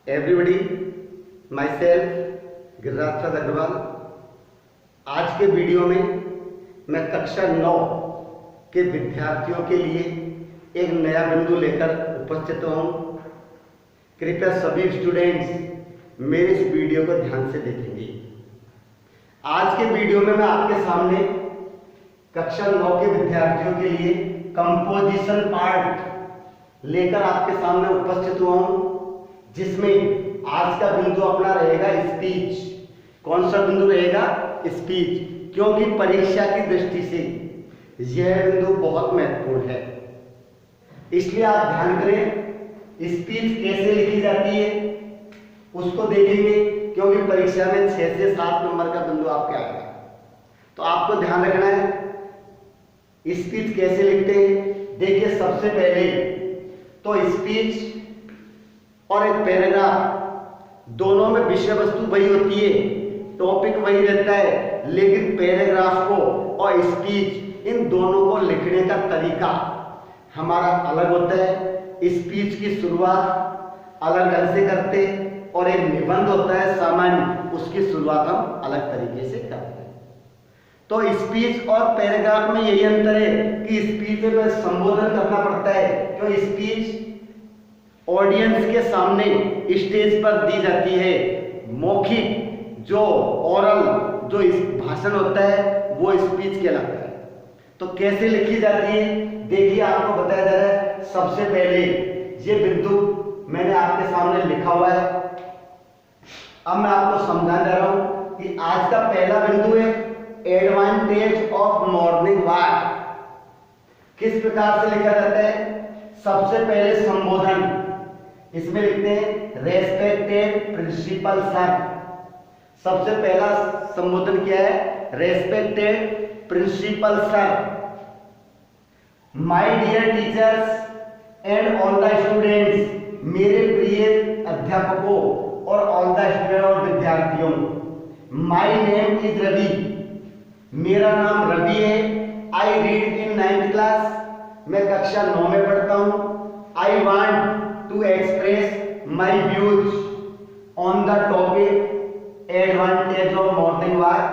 Everybody, my self Giriraj प्रसाद अग्रवाल। आज के video में मैं कक्षा 9 के विद्यार्थियों के लिए एक नया बिंदु लेकर उपस्थित हूँ। कृपया सभी स्टूडेंट्स मेरे इस वीडियो को ध्यान से देखेंगे। आज के वीडियो में मैं आपके सामने कक्षा 9 के विद्यार्थियों के लिए कंपोजिशन पार्ट लेकर आपके सामने उपस्थित हुआ हूँ, जिसमें आज का बिंदु अपना रहेगा स्पीच। कौन सा बिंदु रहेगा? स्पीच, क्योंकि परीक्षा की दृष्टि से यह बिंदु बहुत महत्वपूर्ण है। इसलिए आप ध्यान करें, स्पीच कैसे लिखी जाती है उसको देखेंगे, क्योंकि परीक्षा में 6 से 7 नंबर का बिंदु आपके आएगा। तो आपको ध्यान रखना है स्पीच कैसे लिखते हैं। देखिए, सबसे पहले तो स्पीच और एक पैराग्राफ दोनों में विषय वस्तु वही होती है, टॉपिक वही रहता है, लेकिन पैराग्राफ को और स्पीच इन दोनों को लिखने का तरीका हमारा अलग होता है। स्पीच की शुरुआत अलग ढंग से करते और एक निबंध होता है सामान्य, उसकी शुरुआत हम अलग तरीके से करते हैं। तो स्पीच और पैराग्राफ में यही अंतर है कि स्पीच में संबोधन करना पड़ता है, क्योंकि स्पीच ऑडियंस के सामने स्टेज पर दी जाती है। मौखिक जो ओरल जो इस भाषण होता है वो स्पीच कहलाता है। तो कैसे लिखी जाती है, देखिए आपको बताया जा रहा है। सबसे पहले ये बिंदु मैंने आपके सामने लिखा हुआ है। अब मैं आपको समझा जा रहा हूं कि आज का पहला बिंदु है एडवांटेज ऑफ मॉर्निंग वॉक। किस प्रकार से लिखा जाता है? सबसे पहले संबोधन, इसमें लिखते हैं रेस्पेक्टेड प्रिंसिपल सर। सबसे पहला संबोधन क्या है? Respected principal sir, my dear teachers and all the students. मेरे प्रिय अध्यापकों और ऑल द स्टूडेंट और विद्यार्थियों। माय नेम इज रवि, मेरा नाम रवि है। आई रीड इन 9th क्लास, मैं कक्षा 9 में पढ़ता हूँ। I want to express my views on the topic advantage of morning walk.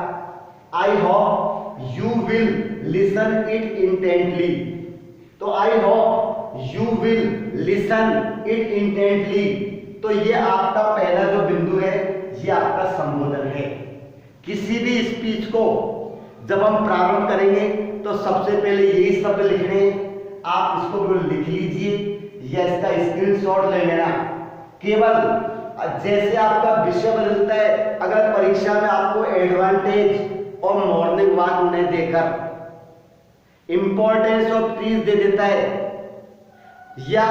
I hope you will listen it intently. तो I hope you will listen it intently. तो ये आपका पहला जो बिंदु है, ये आपका संबोधन है। किसी भी स्पीच को जब हम प्रारंभ करेंगे तो सबसे पहले यही शब्द लिखने हैं। आप इसको लिख लीजिए या इसका स्क्रीनशॉट ले लेना। केवल जैसे आपका विषय बदलता है, अगर परीक्षा में आपको एडवांटेज और मॉर्निंग वॉक नहीं देकर इंपॉर्टेंस ऑफ ट्रीज दे देता है या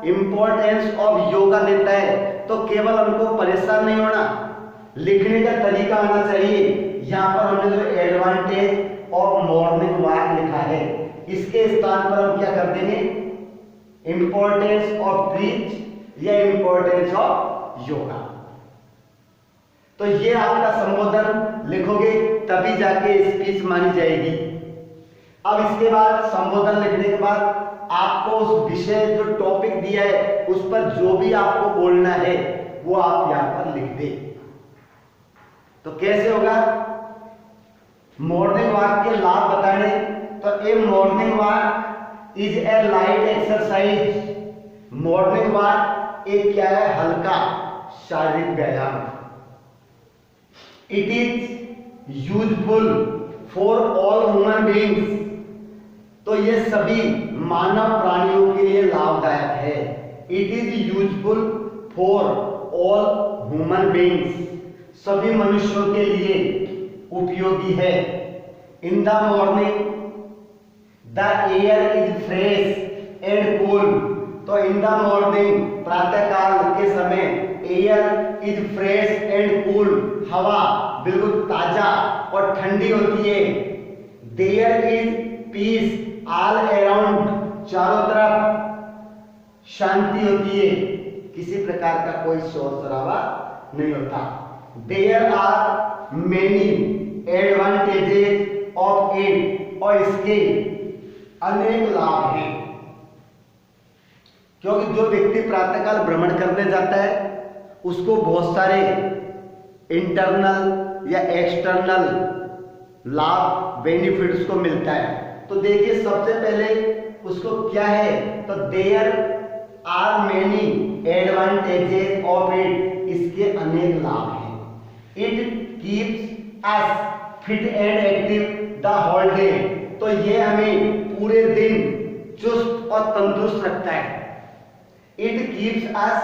इंपॉर्टेंस ऑफ योगा देता है, तो केवल हमको परेशान नहीं होना, लिखने का तरीका आना चाहिए। यहाँ पर हमने जो एडवांटेज ऑफ मॉर्निंग वॉक लिखा है, इसके स्थान पर हम क्या कर देंगे? इंपॉर्टेंस ऑफ ट्रीज या इंपॉर्टेंस ऑफ योगा। तो ये आपका संबोधन लिखोगे तभी जाके स्पीच मानी जाएगी। अब इसके बाद संबोधन लिखने के बाद आपको उस विषय जो टॉपिक दिया है उस पर जो भी आपको बोलना है वो आप यहां पर लिख दे। तो कैसे होगा? मॉर्निंग वॉक के लाभ बताने, तो a morning walk is a light exercise. Morning walk एक क्या है? हल्का शारीरिक व्यायाम। It is useful for all human beings. तो ये सभी मानव प्राणियों के लिए लाभदायक है। It is useful for all human beings, सभी मनुष्यों के लिए उपयोगी है। In the morning The air is fresh and cool. तो in the morning प्रातः काल के समय air is fresh and cool, हवा बिल्कुल ताजा और ठंडी होती है। There is peace all around, चारों तरफ शांति होती है, किसी प्रकार का कोई शोर शराबा नहीं होता। There are many advantages of it, और इसके अनेक लाभ हैं। क्योंकि जो व्यक्ति प्रातःकाल भ्रमण करने जाता है उसको बहुत सारे इंटरनल या एक्सटर्नल लाभ बेनिफिट्स को मिलता है। तो देखिए सबसे पहले उसको क्या है, तो there are many advantages of it, इसके अनेक लाभ हैं। It keeps us fit and active the whole day, तो ये हमें पूरे दिन चुस्त और तंदुरुस्त रखता है। It keeps us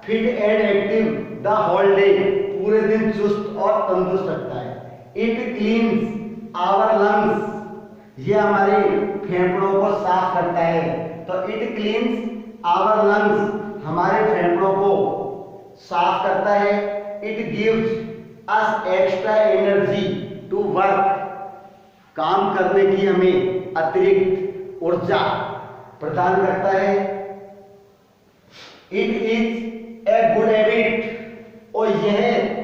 fit and active the whole day, पूरे दिन चुस्त और तंदुरुस्त रखता है। इट क्लीन्स आवर लंग्स, ये हमारे फेफड़ों को साफ करता है। तो इट क्लीन्स आवर लंग्स, हमारे फेफड़ों को साफ करता है। It gives us extra energy to work, काम करने की हमें अतिरिक्त ऊर्जा प्रदान करता है। It is a good habit, और यह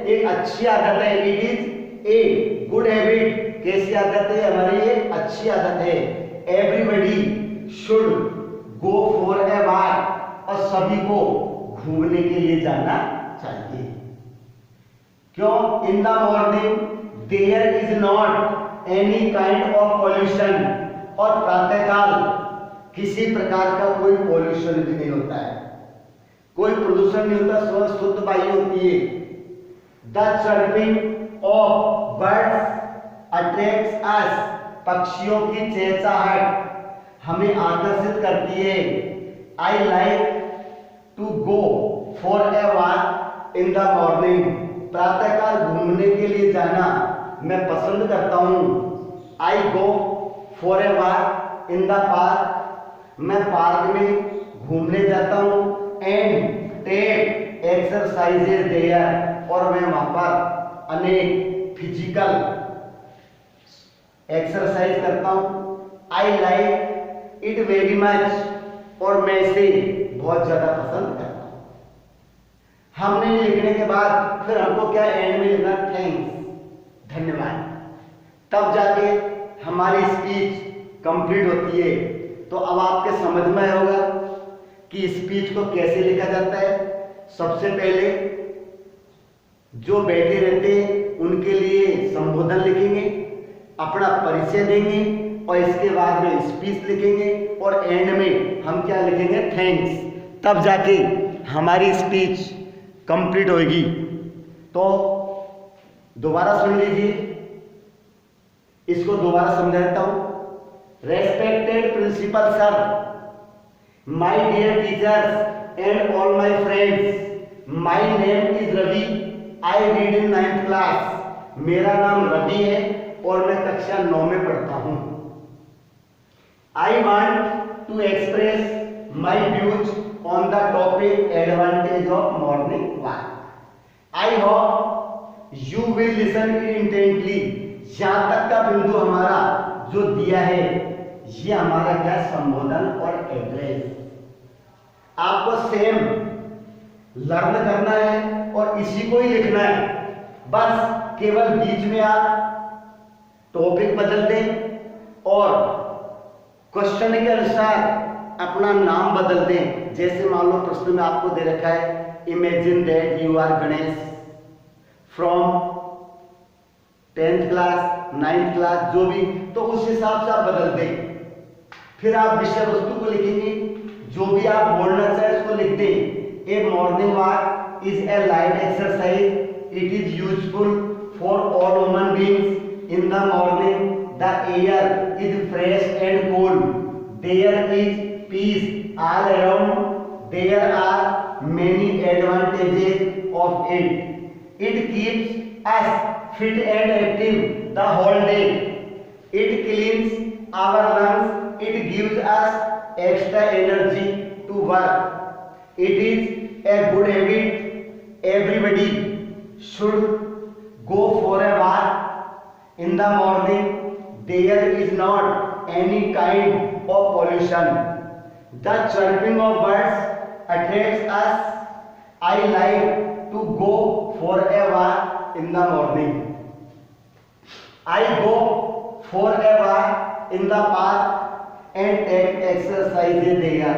एक अच्छी आदत है। It is a good habit, कैसी आदत है हमारी, ये अच्छी आदत है। Everybody should go for a walk, और सभी को घूमने के लिए जाना चाहिए। क्यों? In the morning there is not any kind of pollution, और प्रातःकाल किसी प्रकार का कोई पॉल्यूशन भी नहीं होता है, कोई प्रदूषण नहीं होता, स्वस्थ शुद्ध वायु होती है। The chirping of birds attracts us, पक्षियों की चहचहाहट हमें आकर्षित करती है। I like to go for a walk in the morning, प्रातःकाल घूमने के लिए जाना मैं पसंद करता हूँ। I go for a walk in the park, मैं पार्क में घूमने जाता हूँ। एंड टेक एक्सरसाइजेज देयर, और मैं वहाँ पर अनेक फिजिकल एक्सरसाइज करता हूँ। I like it very much, और मैं इसे बहुत ज्यादा पसंद करता हूँ। हमने लिखने के बाद फिर हमको क्या एंड में लिखना, थैंक्स, धन्यवाद, तब जाके हमारी स्पीच कंप्लीट होती है। तो अब आपके समझ में आया होगा कि स्पीच को कैसे लिखा जाता है। सबसे पहले जो बैठे रहते हैं उनके लिए संबोधन लिखेंगे, अपना परिचय देंगे, और इसके बाद में स्पीच लिखेंगे, और एंड में हम क्या लिखेंगे, थैंक्स, तब जाके हमारी स्पीच कंप्लीट होगी। तो दोबारा सुन लीजिए, इसको दोबारा समझा देता हूं। Respected principal sir, my dear teachers and all my friends, my name is Ravi, I read in 9th class, मेरा नाम रवि है और मैं कक्षा 9 में पढ़ता हूं। I want to express my views on the topic advantage of morning walk. I hope you will listen intently. यहां तक का बिंदु हमारा जो दिया है ये हमारा क्या, संबोधन और एड्रेस। आपको सेम लर्न करना है और इसी को ही लिखना है, बस केवल बीच में आप टॉपिक बदल दें और क्वेश्चन के अनुसार अपना नाम बदल दें। जैसे मान लो प्रश्न में आपको दे रखा है, imagine that you are Ganesh from 10th class 9th class, जो भी, तो उस हिसाब से आप बदल दें। फिर आप विषय वस्तु को लिखेंगे, जो भी आप बोलना चाहे उसको लिख दें। A morning walk is a light exercise, it is useful for all human beings. In the morning, the air is fresh and cool. There is peace all around. There are many advantages of it. It keeps us fit and active the whole day. It cleans our lungs. It gives us extra energy to work. It is a good habit. Everybody should go for a walk in the morning. There is not any kind of pollution. The chirping of birds attracts us. I like to go for a walk in the morning. I go for a walk in the park and take exercises there.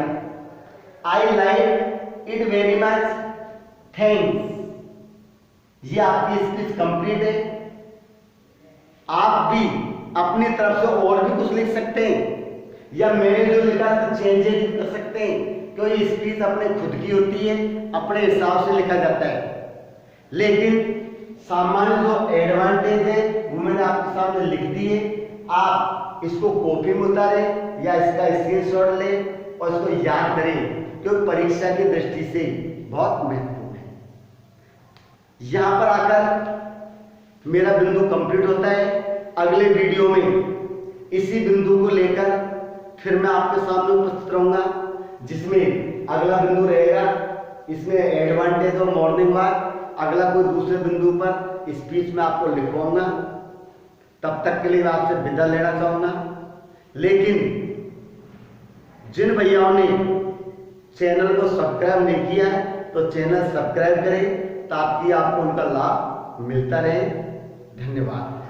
I like it very much. Thanks. ये आपकी speech complete है। आप भी अपनी तरफ से और भी कुछ लिख सकते हैं, या मैंने जो लिखा है चेंजेस कर सकते हैं, क्योंकि स्पीच अपने खुद की होती है, अपने हिसाब से लिखा जाता है। लेकिन सामान्य जो एडवांटेज है वो मैंने आपके सामने लिख दी है। आप इसको कॉपी में उतारें या इसका स्क्रीनशॉट लें और इसको याद करें, क्योंकि परीक्षा की दृष्टि से बहुत महत्वपूर्ण है। यहां पर आकर मेरा बिंदु कंप्लीट होता है। अगले वीडियो में इसी बिंदु को लेकर फिर मैं आपके सामने उपस्थित रहूंगा, जिसमें अगला बिंदु रहेगा, इसमें एडवांटेज और मॉर्निंग वॉक। अगला कोई दूसरे बिंदु पर स्पीच में आपको लिखवाऊंगा। तब तक के लिए मैं आपसे विदा लेना चाहूंगा। लेकिन जिन भैयाओं ने चैनल को सब्सक्राइब नहीं किया तो चैनल सब्सक्राइब करें, ताकि आपको उनका लाभ मिलता रहे। धन्यवाद।